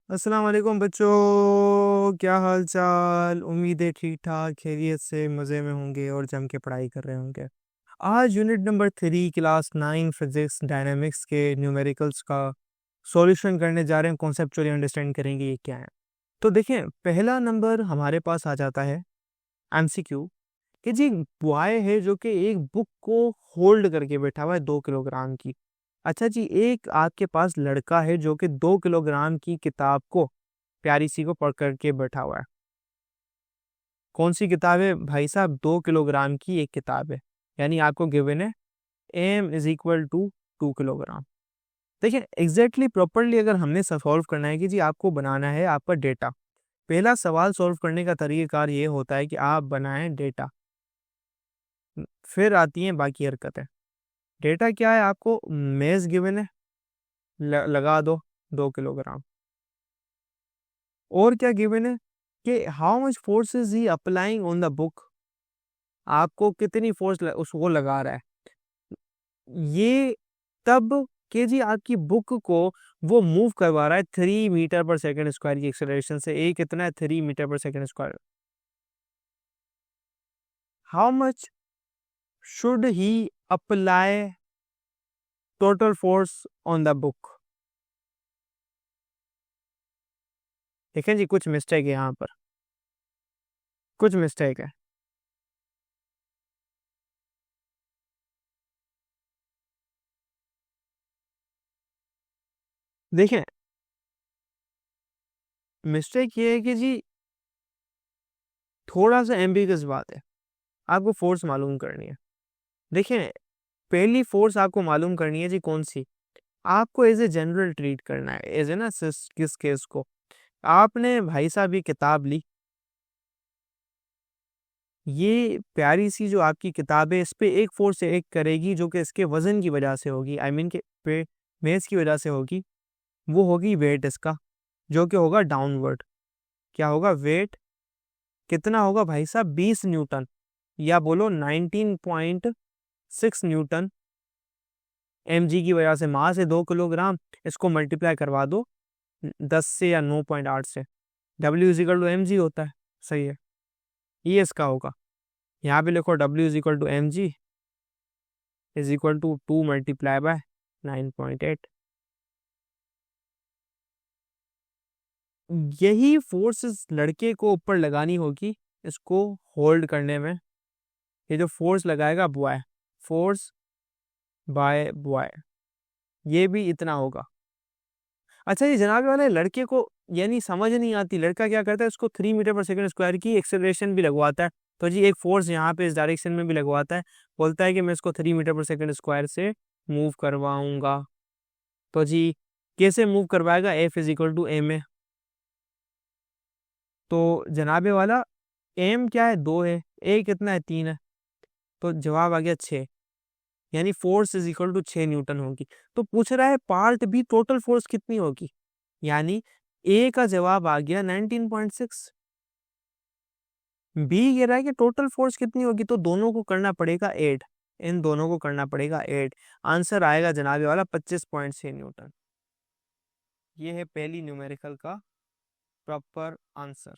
अस्सलाम वालेकुम बच्चों, क्या हाल चाल। उम्मीद है ठीक ठाक खैरियत से मज़े में होंगे और जम के पढ़ाई कर रहे होंगे। आज unit number 3 class 9 physics dynamics के न्यूमेरिकल्स का सॉल्यूशन करने जा रहे हैं। कॉन्सेप्चुअली अंडरस्टैंड करेंगे ये क्या है। तो देखें, पहला नंबर हमारे पास आ जाता है एमसीक्यू कि जी बॉय है जो कि एक बुक को होल्ड करके बैठा हुआ है 2 किलोग्राम की। अच्छा जी, एक आपके पास लड़का है जो कि 2 किलोग्राम की किताब को, प्यारी सी को पढ़ करके बैठा हुआ है। कौन सी किताब है भाई साहब? 2 किलोग्राम की एक किताब है। यानी आपको गिवन है M is equal to 2 kilogram. देखिए एग्जैक्टली प्रॉपरली अगर हमने सॉल्व करना है कि जी आपको बनाना है आपका डेटा। पहला सवाल सॉल्व करने का तरीकाकार ये होता है कि आप बनाएं डेटा, फिर आती हैं बाकी हरकतें। डेटा क्या है? आपको मेज गिवन है, लगा दो 2 किलोग्राम। और क्या गिवन है कि how much force is he applying on the book. आपको कितनी फोर्स उसको लगा रहा है ये, तब के जी आपकी बुक को वो मूव करवा रहा है 3 मीटर पर सेकंड स्क्वायर की एक्सेलरेशन से। ए कितना है? 3 मीटर पर second square. How much should he apply total force on the book. देखें जी, कुछ मिस्टेक है यहाँ पर, कुछ मिस्टेक है। देखें, मिस्टेक ये है कि जी थोड़ा सा एम्बिगस बात है। आपको फोर्स मालूम करनी है। देखें, पहली फोर्स आपको मालूम करनी है जी कौन सी। आपको एज ए जनरल ट्रीट करना है, एज ए ना किस केस को। आपने भाई साहब ये किताब ली, ये प्यारी सी जो आपकी किताब है, इस पे एक फोर्स एक करेगी जो कि इसके वजन की वजह से होगी, आई मीन के पे मेज की वजह से होगी। वो होगी वेट इसका, जो कि होगा डाउनवर्ड। क्या होगा? वेट कितना होगा भाई साहब? 20 न्यूटन, या बोलो 19.6 न्यूटन। mg की वजह से मास है 2 किलोग्राम। इसको मल्टीप्लाई करवा दो 10 से या 9.8 से। W is equal to M G होता है, सही है, ये इसका होगा। यहाँ पे लिखो W is equal to M G is equal to 2 multiply by 9.8। यही फोर्स इस लड़के को ऊपर लगानी होगी इसको होल्ड करने में। ये जो फोर्स लगाएगा बॉय, फोर्स बाय बॉय, ये भी इतना होगा। अच्छा ये जनाब वाले लड़के को यानी समझ नहीं आती, लड़का क्या करता है, उसको 3 मीटर पर सेकंड स्क्वायर की एक्सेलरेशन भी लगवाता है। तो जी एक फोर्स यहाँ पे इस डायरेक्शन में भी लगवाता है, बोलता है कि मैं इसको 3 मीटर पर सेकंड स्क्वायर से मूव करवाऊंगा। तो जी कैसे मूव करवाएगा? F is equal to M A. तो जनाबे वाला एम क्या है? 2 है, ए कितना है? 3 है। तो जवाब आ गया 6, यानी force is equal to 6 newton होगी। तो पूछ रहा है पार्ट बी टोटल फोर्स कितनी होगी, यानी ए का जवाब आ गया 19.6। बी कह रहा है कि टोटल फोर्स कितनी होगी, तो दोनों को करना पड़ेगा ऐड, इन दोनों को करना पड़ेगा ऐड। आंसर आएगा जनाबे वाला 25.6 न्यूटन। ये है पहली न्यूमेरिकल का प्रॉपर आंसर।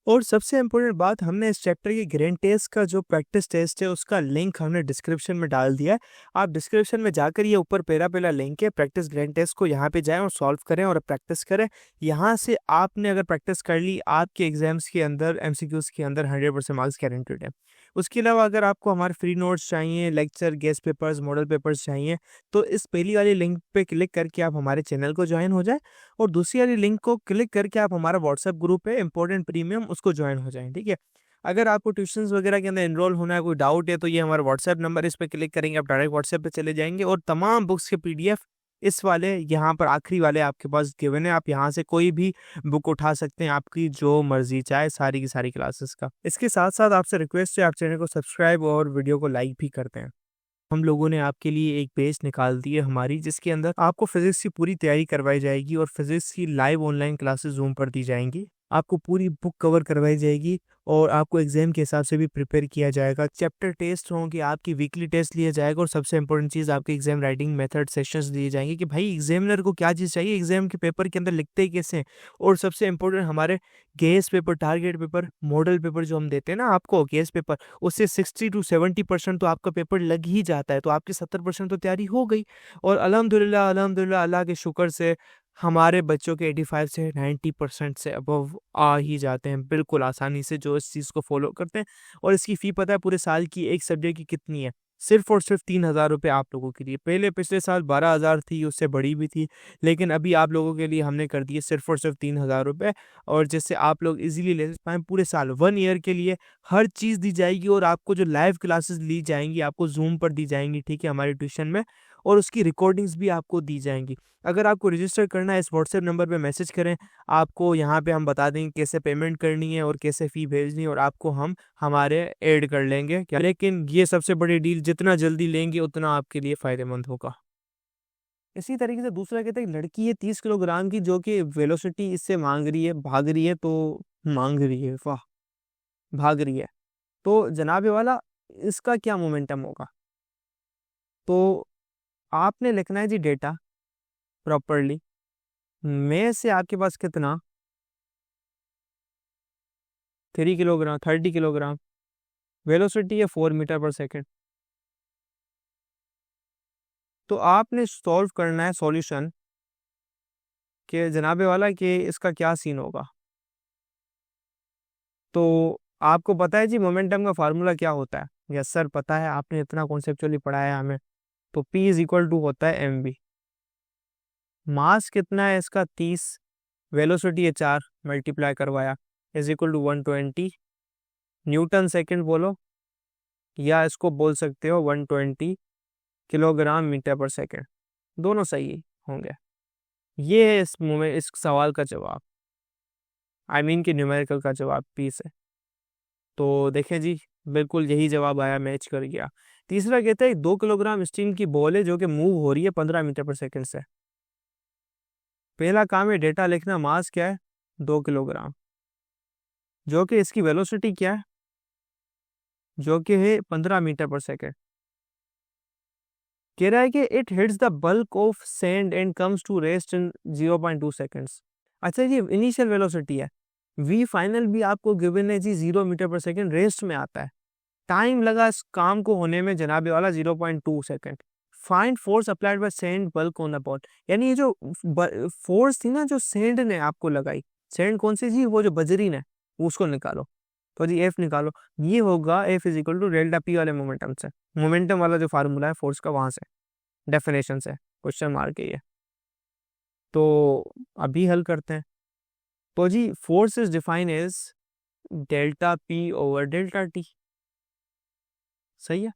और सबसे इम्पोर्टेंट बात, हमने इस चैप्टर के ग्रैंड टेस्ट का जो प्रैक्टिस टेस्ट है उसका लिंक हमने डिस्क्रिप्शन में डाल दिया है। आप डिस्क्रिप्शन में जाकर ये ऊपर पहला लिंक है प्रैक्टिस ग्रैंड टेस्ट को, यहाँ पे जाएं और सॉल्व करें और प्रैक्टिस करें। यहाँ से आपने अगर प्रैक्टिस कर ली, आपके एग्जाम्स के अंदर एमसीक्यूज के अंदर 100% मार्क्स गारंटेड है। उसके अलावा अगर आपको हमारे फ्री नोट्स चाहिए, lecture, guest papers, model papers चाहिए, तो इस पहली वाली लिंक पे क्लिक करके आप हमारे चैनल को ज्वाइन हो जाए, और दूसरी वाली लिंक को क्लिक करके आप हमारा व्हाट्सएप ग्रुप है इंपॉर्टेंट प्रीमियम, उसको ज्वाइन हो जाएं, ठीक है। अगर आपको ट्यूशंस वगैरह के अंदर एनरोल होना है, कोई डाउट है, तो ये हमारा व्हाट्सएप नंबर, इस पर क्लिक करेंगे आप डायरेक्ट व्हाट्सएप पे चले जाएंगे, और तमाम बुक्स के पीडीएफ इस वाले यहाँ पर आखिरी वाले आपके पास गिवन है। आप यहाँ से कोई भी बुक उठा सकते हैं, आपकी जो मर्जी चाहे, सारी की सारी क्लासेस का। इसके साथ साथ आपसे रिक्वेस्ट है, आप चैनल को सब्सक्राइब और वीडियो को लाइक भी करते हैं। हम लोगों ने आपके लिए एक पेज निकाल दी है हमारी, जिसके अंदर आपको फिजिक्स की पूरी तैयारी करवाई जाएगी और फिजिक्स की लाइव ऑनलाइन क्लासेस जूम पर दी जाएंगी। आपको पूरी बुक कवर करवाई जाएगी और आपको एग्जाम के हिसाब से भी प्रिपेयर किया जाएगा। चैप्टर टेस्ट होंगे, आपकी वीकली टेस्ट लिया जाएगा और सबसे इंपॉर्टेंट चीज़ आपके एग्जाम राइटिंग मेथड सेशंस दिए जाएंगे कि भाई एग्जामिनर को क्या चीज़ चाहिए, एग्जाम के पेपर के अंदर लिखते ही कैसे हैं। और सबसे इंपॉर्टेंट हमारे guess paper, target paper, model paper जो हम देते हैं ना आपको गेस पेपर, उससे 60 से 70% तो आपका पेपर लग ही जाता है, तो आपकी 70% तो तैयारी हो गई। और अल्हम्दुलिल्लाह अल्हम्दुलिल्लाह अल्लाह के शुक्र से हमारे बच्चों के 85 से 90% से अबव आ ही जाते हैं बिल्कुल आसानी से, जो इस चीज़ को फॉलो करते हैं। और इसकी फ़ी पता है पूरे साल की एक सब्जेक्ट की कितनी है? सिर्फ और सिर्फ 3,000 रुपये आप लोगों के लिए। पहले पिछले साल 12,000 थी, उससे बड़ी भी थी, लेकिन अभी आप लोगों के लिए हमने कर दिए सिर्फ और सिर्फ 3,000 रुपये। और जिससे आप लोग इजीली ले पाएँ पूरे साल 1 ईयर के लिए हर चीज़ दी जाएगी। और आपको जो लाइव क्लासेस ली जाएंगी आपको जूम पर दी जाएंगी, ठीक है, हमारे ट्यूशन में, और उसकी रिकॉर्डिंग्स भी आपको दी जाएंगी। अगर आपको रजिस्टर करना है इस व्हाट्सएप नंबर पे मैसेज करें, आपको यहाँ पे हम बता देंगे कैसे पेमेंट करनी है और कैसे फ़ी भेजनी है, और आपको हम हमारे ऐड कर लेंगे क्या। लेकिन ये सबसे बड़ी डील, जितना जल्दी लेंगे उतना आपके लिए फ़ायदेमंद होगा। इसी तरीके से दूसरा कहते हैं लड़की है 30 किलोग्राम की, जो कि वेलोसिटी इससे मांग रही है, भाग रही है, तो मांग रही है, वाह, भाग रही है, तो जनाबे वाला इसका क्या मोमेंटम होगा? तो आपने लिखना है जी डेटा प्रॉपरली, में से आपके पास कितना 3 किलोग्राम, 30 किलोग्राम, वेलोसिटी है 4 मीटर पर सेकेंड। तो आपने सॉल्व करना है सॉल्यूशन कि जनाबे वाला कि इसका क्या सीन होगा। तो आपको पता है जी मोमेंटम का फार्मूला क्या होता है? यस सर पता है, आपने इतना कॉन्सेप्चुअली पढ़ाया है हमें। तो P इज इक्वल टू होता है mv। मास कितना है इसका 30, वेलोसिटी है 4, मल्टीप्लाई करवाया, is equal to 120 newton second बोलो, या इसको बोल सकते हो 120 किलोग्राम मीटर पर सेकेंड, दोनों सही होंगे। ये है इस सवाल का जवाब, आई मीन कि न्यूमेरिकल का जवाब P से। तो देखें जी, बिल्कुल यही जवाब आया, मैच कर गया। तीसरा कहता है 2 किलोग्राम स्टील की बॉल है जो कि मूव हो रही है 15 मीटर पर सेकेंड से। पहला काम है डेटा लिखना, मास क्या है 2 किलोग्राम, जो कि इसकी वेलोसिटी क्या है, जो कि है 15 मीटर पर सेकेंड। कह रहा है कि it hits the bulk of sand and comes to rest in 0.2 seconds. अच्छा ये इनिशियल वेलोसिटी है, वी फाइनल भी आपको गिवन है जी 0 मीटर पर सेकेंड, रेस्ट में आता है। टाइम लगा इस काम को होने में जनाबे वाला 0.2 second. Find force applied by sand bulk on the ball, यानी ये जो फोर्स थी ना जो सैंड ने आपको लगाई, सैंड कौन सी जी, वो जो बजरीन है, उसको निकालो। तो जी एफ निकालो, ये होगा F is equal to delta P वाले मोमेंटम से, मोमेंटम वाला जो फार्मूला है फोर्स का वहां से, डेफिनेशन से क्वेश्चन मार के ये। तो अभी हल करते हैं। तो जी force is define as delta P over delta T, सही है।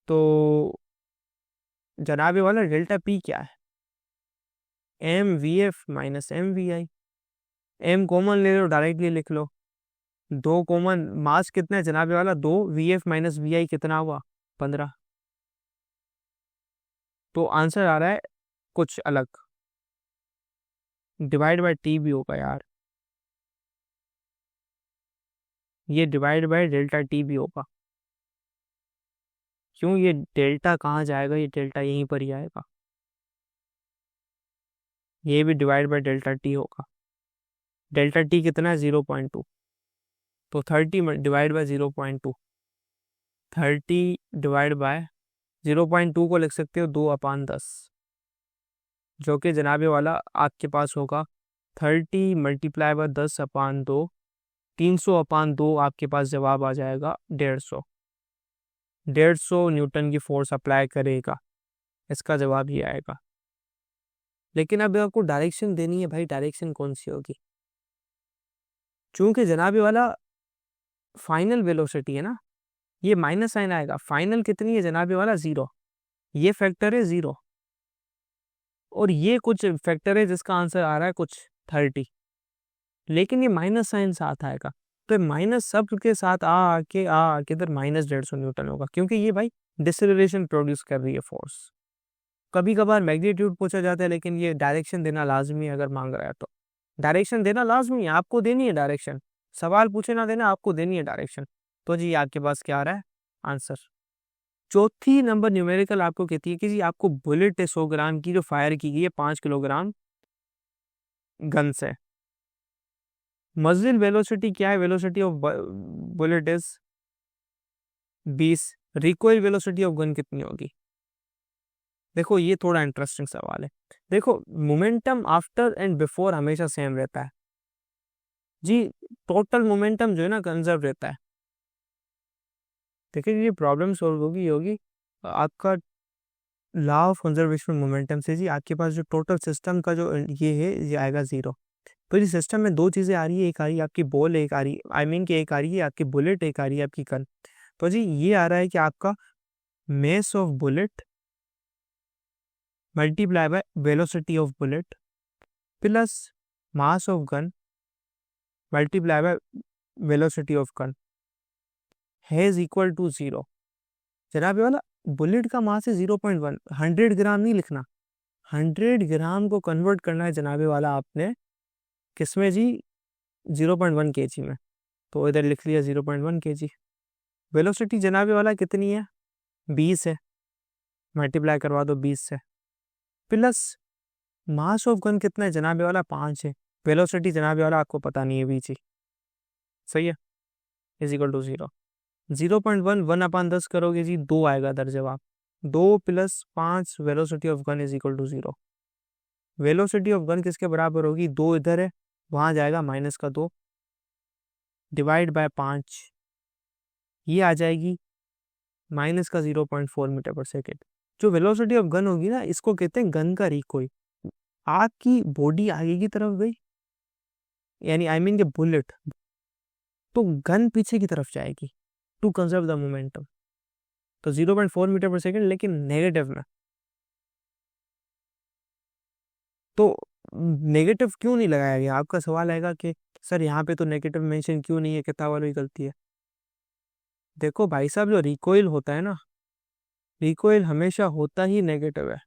तो जनाबे वाला डेल्टा पी क्या है, M V F minus M V I. M common ले लो, डायरेक्टली लिख लो, दो कॉमन, मास कितना है जनाबे वाला 2, वी एफ माइनस वी आई कितना हुआ 15। तो आंसर आ रहा है कुछ अलग, डिवाइड बाय टी भी होगा यार, ये डिवाइड बाय डेल्टा टी भी होगा। क्यों, ये डेल्टा कहाँ जाएगा, ये डेल्टा यहीं पर ही आएगा, ये भी डिवाइड बाय डेल्टा टी होगा। डेल्टा टी कितना है 0.2, तो 30 डिवाइड बाय 0.2, 30 डिवाइड बाय 0.2 को लिख सकते हो 2/10, जो कि जनाबे वाला आपके पास होगा 30 मल्टीप्लाई बाय 10/2, 300/2 आपके पास जवाब आ जाएगा 150। 150 न्यूटन की फोर्स अप्लाई करेगा, इसका जवाब ये आएगा। लेकिन अब आपको डायरेक्शन देनी है भाई, डायरेक्शन कौन सी होगी, चूंकि जनाबे वाला फाइनल वेलोसिटी है ना, ये माइनस साइन आएगा, फाइनल कितनी है जनाबे वाला 0, ये फैक्टर है 0, और ये कुछ फैक्टर है जिसका आंसर आ रहा है कुछ 30, लेकिन ये माइनस साइन साथ आएगा, तो माइनस सब के साथ आके इधर -150 न्यूटन होगा, क्योंकि ये भाई डिसेलरेशन प्रोड्यूस कर रही है फोर्स। कभी कभार मैग्नीट्यूड पूछा जाता है, लेकिन ये डायरेक्शन देना लाजमी है अगर मांग रहा है तो। डायरेक्शन देना लाजमी है, आपको देनी है डायरेक्शन, सवाल पूछे ना देना, आपको देनी है डायरेक्शन। तो जी आपके पास क्या आ रहा है आंसर। चौथी नंबर न्यूमेरिकल आपको कहती है कि जी आपको बुलेट है 100 ग्राम की जो फायर की गई है 5 किलोग्राम गन से। मजिल वेलोसिटी क्या है, velocity of bullet is 20। Recoil velocity of gun कितनी होगी। देखो ये थोड़ा इंटरेस्टिंग सवाल है। देखो मोमेंटम आफ्टर एंड बिफोर हमेशा सेम रहता है जी, टोटल मोमेंटम जो है ना कंजर्व रहता है। देखिए ये प्रॉब्लम सॉल्व होगी होगी आपका लॉ ऑफ कंजर्वेशन मोमेंटम से जी आपके पास जो टोटल सिस्टम का जो ये है ये आएगा 0। तो इस सिस्टम में दो चीजें आ रही है, एक आ रही है आपकी बॉल, एक आ रही आई मीन कि एक आ रही है आपकी बुलेट, एक आ रही है आपकी गन। तो जी ये आ रहा है कि आपका mass of bullet multiply by velocity of bullet plus mass of gun multiply by velocity of gun has equal to 0। जनाब ये वाला बुलेट का मास है 0.1, 100 ग्राम नहीं लिखना, 100 ग्राम को कन्वर्ट करना है जनाबे वाला आपने किसमें जी 0.1 kg में। तो इधर लिख लिया 0.1 kg। वेलोसिटी जनाबे वाला कितनी है 20 है, मल्टीप्लाई करवा दो 20 से, प्लस मास ऑफ गन कितना है जनाबे वाला 5 है, वेलोसिटी जनाबे वाला आपको पता नहीं है बीच ही, सही है, इज इक्वल टू 0। 0.1 1/10 करोगे जी 2 आएगा इधर जवाब, 2 + 5 velocity of gun is equal to 0। Velocity of gun किसके बराबर होगी, 2 इधर है वहां जाएगा -2 डिवाइड बाय 5, ये आ जाएगी -0.4 मीटर पर सेकेंड। जो वेलोसिटी ऑफ गन होगी ना इसको कहते हैं गन का रिकॉइल। आपकी बॉडी आगे की तरफ गई यानी आई मीन के बुलेट, तो गन पीछे की तरफ जाएगी टू कंजर्व द मोमेंटम। तो 0.4 मीटर पर सेकेंड लेकिन नेगेटिव में। तो नेगेटिव क्यों नहीं लगाया गया, आपका सवाल आएगा कि सर यहाँ पे तो नेगेटिव मेंशन क्यों नहीं है, किताब वालों की गलती है। देखो भाई साहब जो रिकॉइल होता है ना, रिकॉइल हमेशा होता ही नेगेटिव है,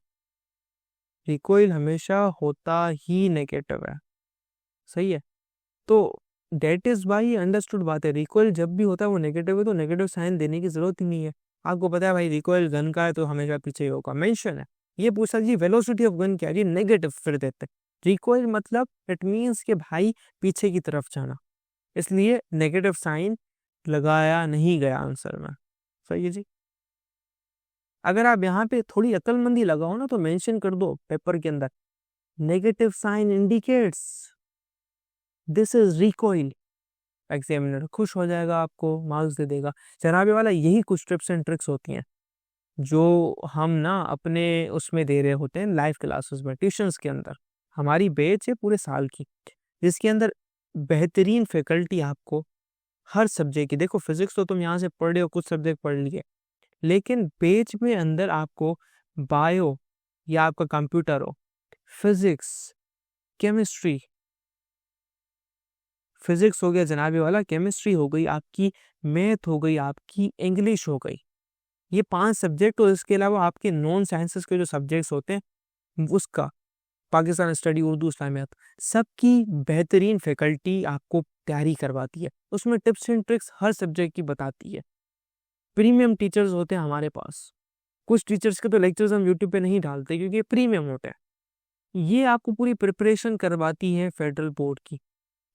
रिकॉइल हमेशा होता ही नेगेटिव है, सही है। तो डेट इज बाई अंडरस्टूड बात है, रिकॉइल जब भी होता है वो नेगेटिव है तो नेगेटिव साइन देने की जरूरत ही नहीं है। आपको पता है भाई रिकॉइल गन का है तो हमेशा पीछे ही होगा, मेंशन है। ये पूछा जी वेलोसिटी ऑफ गन क्या है, ये नेगेटिव फिर देते रिकॉइल मतलब इट मीन्स कि भाई पीछे की तरफ जाना, इसलिए नेगेटिव साइन लगाया नहीं गया आंसर में, सही है जी। अगर आप यहाँ पे थोड़ी अक्लमंदी लगाओ ना तो मेंशन कर दो पेपर के अंदर, negative sign indicates this is recoil, examiner खुश हो जाएगा, आपको मार्क्स दे देगा। जनाबे वाला यही कुछ टिप्स एंड ट्रिक्स होती हैं जो हम ना अपने उसमें दे रहे होते हैं लाइव क्लासेस में, ट्यूशंस के अंदर। हमारी बैच है पूरे साल की जिसके अंदर बेहतरीन फैकल्टी आपको हर सब्जेक्ट की, देखो फिजिक्स तो तुम यहाँ से पढ़ रहे हो, कुछ सब्जेक्ट पढ़ लिए, लेकिन बैच में अंदर आपको बायो या आपका कंप्यूटर हो, फिजिक्स, केमिस्ट्री, फिजिक्स हो गया जनाबे वाला, केमिस्ट्री हो गई आपकी, मैथ हो गई आपकी, इंग्लिश हो गई, ये 5 सब्जेक्ट। और इसके अलावा आपके नॉन साइंसेस के जो सब्जेक्ट्स होते हैं उसका पाकिस्तान स्टडी, उर्दू, इस्लामियात, सबकी बेहतरीन फैकल्टी आपको तैयारी करवाती है, उसमें tips and tricks her subject की बताती है। प्रीमियम टीचर्स होते हैं हमारे पास, कुछ टीचर्स के तो लेक्चर्स हम यूट्यूब पे नहीं डालते क्योंकि प्रीमियम होते हैं। ये आपको पूरी प्रिपरेशन करवाती है फेडरल बोर्ड की,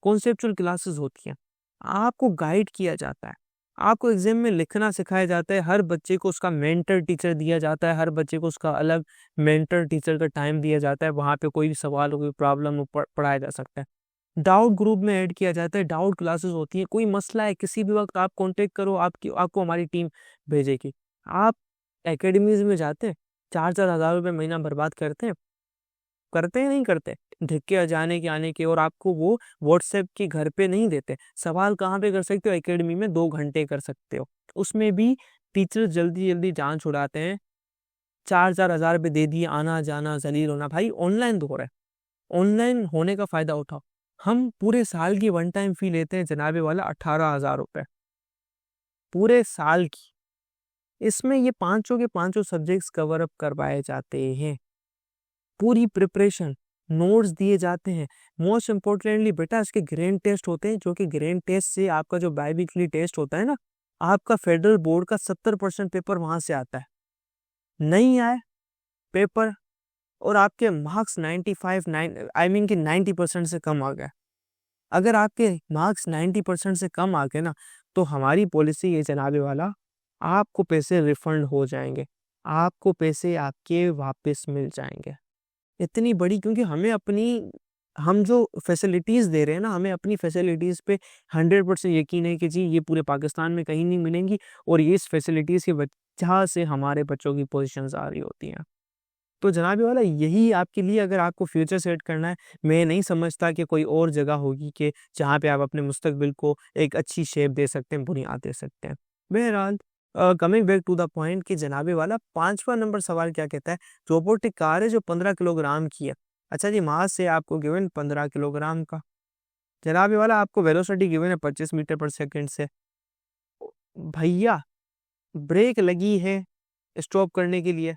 कॉन्सेप्चुअल क्लासेस होती हैं, आपको गाइड किया जाता है, आपको एग्जाम में लिखना सिखाया जाता है, हर बच्चे को उसका मेंटर टीचर दिया जाता है, हर बच्चे को उसका अलग मेंटर टीचर का टाइम दिया जाता है, वहाँ पे कोई भी सवाल हो, कोई प्रॉब्लम हो पढ़ाया जा सकता है। डाउट ग्रुप में ऐड किया जाता है, डाउट क्लासेस होती है, कोई मसला है किसी भी वक्त आप कांटेक्ट करो, आपको हमारी टीम भेजेगी। आप एकेडमीज में जाते हैं, 4-4 हज़ार रुपये महीना बर्बाद करते हैं नहीं करते, धिक्के जाने के आने के, और आपको वो व्हाट्सएप के घर पे नहीं देते। सवाल कहाँ पे कर सकते हो, एकेडमी में 2 घंटे कर सकते हो, उसमें भी टीचर जल्दी जल्दी जान छुड़ाते हैं। 4-4 हज़ार रुपये दे दिए, आना जाना जलील होना, भाई ऑनलाइन दो रहे, ऑनलाइन होने का फायदा उठाओ। हम पूरे साल की वन टाइम फी लेते हैं जनाबे वाला 18,000 रुपये पूरे साल की, इसमें ये पांचों के पांचों सब्जेक्ट्स कवर अप करवाए जाते हैं, पूरी प्रिपरेशन नोट्स दिए जाते हैं। मोस्ट इम्पोर्टेंटली बेटा इसके ग्रेड टेस्ट होते हैं, जो कि ग्रेड टेस्ट से आपका जो बाईवीकली टेस्ट होता है ना, आपका फेडरल बोर्ड का 70% पेपर वहां से आता है। नहीं आए पेपर और आपके मार्क्स 95 आई मीन कि 90% से कम आ गए, अगर आपके मार्क्स 90% से कम आ गए ना, तो हमारी पॉलिसी ये जनाबे वाला, आपको पैसे रिफंड हो जाएंगे, आपको पैसे आपके वापस मिल जाएंगे। इतनी बड़ी, क्योंकि हम जो फैसिलिटीज़ दे रहे हैं ना, हमें अपनी फैसिलिटीज़ पे 100% यकीन है कि जी ये पूरे पाकिस्तान में कहीं नहीं मिलेंगी, और ये इस फैसिलिटीज़ की वजह से हमारे बच्चों की पोजीशंस आ रही होती हैं। तो जनाबे वाला यही आपके लिए, अगर आपको फ्यूचर सेट करना है, मैं नहीं समझता कि कोई और जगह होगी कि जहाँ पे आप अपने मुस्तकबिल को एक अच्छी शेप दे सकते हैं, बुनियाद दे सकते हैं। बहरहाल, coming back to the point कि जनाबे वाला 5वां नंबर सवाल क्या कहता है, रोबोटिक कार है जो 15 किलोग्राम की है। अच्छा जी, मास से आपको गिवन 15 किलोग्राम का। जनाबे वाला आपको वेलोसिटी गिवन है 25 मीटर पर सेकंड से। भैया ब्रेक लगी है स्टॉप करने के लिए,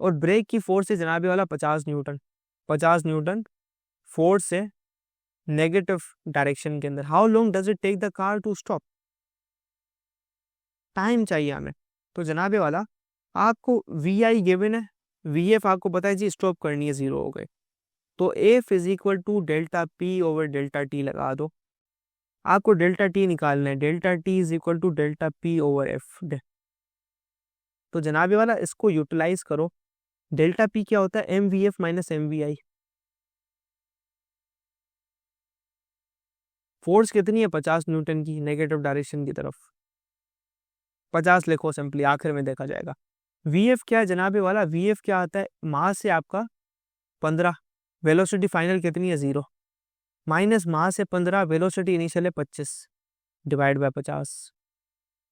और ब्रेक की फोर्स है जनाबे वाला 50 न्यूटन। 50 न्यूटन फोर्स है नेगेटिव डायरेक्शन के अंदर। How long does it take the car to stop? Time चाहिए हमें। तो जनाबे वाला आपको वी आई गिवन है, वी एफ आपको पता है जी स्टॉप करनी है, 0 हो गए, तो F is equal to delta P over delta T लगा दो। आपको डेल्टा टी निकालना है, delta T is equal to delta P over F. तो जनाबे वाला इसको यूटिलाइज करो। डेल्टा पी क्या होता है? M V F minus M V I. Force कितनी है? 50 न्यूटन की, नेगेटिव डायरेक्शन की तरफ। 50 लिखो सिंपली, आखिर में देखा जाएगा। वी एफ क्या है जनाबे वाला? वी एफ क्या आता है? मास है आपका 15, वेलोसिटी फाइनल कितनी है? 0, माइनस मास है 15, वेलोसिटी इनिशियल है 25, डिवाइड बाय 50।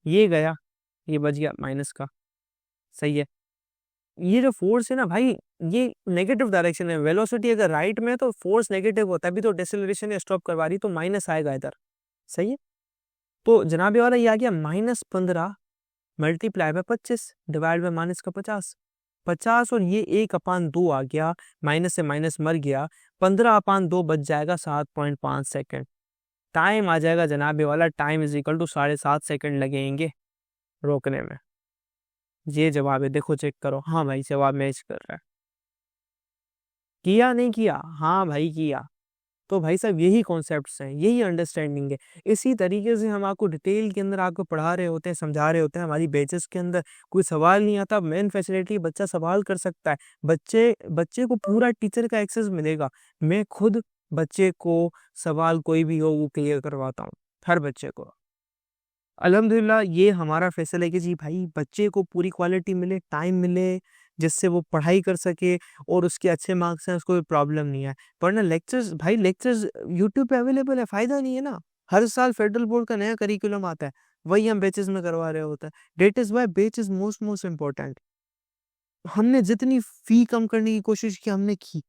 ये गया, ये बच गया माइनस का। सही है। ये जो फोर्स है ना भाई, ये नेगेटिव डायरेक्शन है। वेलोसिटी अगर राइट में है तो फोर्स नेगेटिव होता है, अभी तो डिसएलेरेशन या स्टॉप करवा रही, तो माइनस आएगा इधर। सही है। तो जनाबे वाला ये आ गया -15 multiply by 25 divide by minus का 50। 50 और ये 1/2 आ गया, माइनस से माइनस मर गया, 15/2 बच जाएगा 7.5 सेकेंड। टाइम आ जाएगा जनाबे वाला, time is equal to 7.5 second लगेंगे रोकने में। ये जवाब है, देखो चेक करो। हाँ भाई, जवाब मैच कर रहा है। किया नहीं किया? हाँ भाई किया। तो भाई साहब यही कॉन्सेप्ट्स हैं, यही अंडरस्टैंडिंग है। इसी तरीके से हम आपको डिटेल के अंदर आपको पढ़ा रहे होते हैं, समझा रहे होते हैं। हमारी बैचेस के अंदर कोई सवाल नहीं आता, मेन फैसिलिटी बच्चा सवाल कर सकता है। बच्चे बच्चे को पूरा टीचर का एक्सेस मिलेगा। मैं खुद बच्चे को सवाल कोई भी हो वो क्लियर करवाता हूँ, हर बच्चे को। अल्हम्दुलिल्लाह ये हमारा फैसला है कि जी भाई बच्चे को पूरी क्वालिटी मिले, टाइम मिले, जिससे वो पढ़ाई कर सके और उसके अच्छे मार्क्स हैं, उसको कोई प्रॉब्लम नहीं है। वरना लेक्चर्स, भाई लेक्चर्स यूट्यूब पे अवेलेबल है, फ़ायदा नहीं है ना। हर साल फेडरल बोर्ड का नया करिकुलम आता है, वही हम बैचेस में करवा रहे होते हैं। That is why batch is most important. हमने जितनी फ़ी कम करने की कोशिश की, हमने की।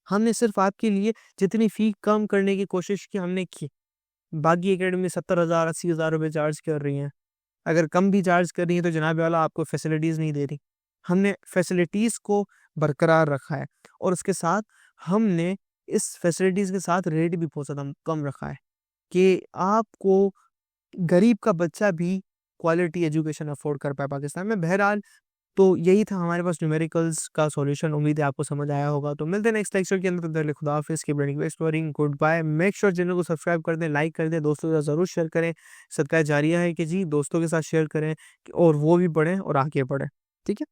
हमने सिर्फ़ आपके लिए जितनी फ़ी कम करने की कोशिश की, हमने की। बाकी एकेडमी 70,000 80,000 रुपए चार्ज कर रही हैं। अगर कम भी चार्ज कर रही हैं तो जनाब वाला आपको फैसिलिटीज़ नहीं दे रही। हमने फैसिलिटीज़ को बरकरार रखा है, और उसके साथ हमने इस फैसिलिटीज़ के साथ रेट भी बहुत ज़्यादा कम रखा है कि आपको गरीब का बच्चा भी क्वालिटी एजुकेशन अफोर्ड कर पाए पाकिस्तान में। बहरहाल, तो यही था हमारे पास न्यूमेरिकल्स का सॉल्यूशन। उम्मीद है आपको समझ आया होगा। तो मिलते हैं नेक्स्ट लेक्चर के अंदर। तब तक के लिए खुदा हाफिज़, keep learning, exploring, good bye. Make sure channel को सब्सक्राइब कर दें, लाइक कर दें, दोस्तों के साथ ज़रूर शेयर करें। सदका जारिया है कि जी दोस्तों के साथ शेयर करें और वो भी पढ़ें और आगे बढ़ें। ठीक है।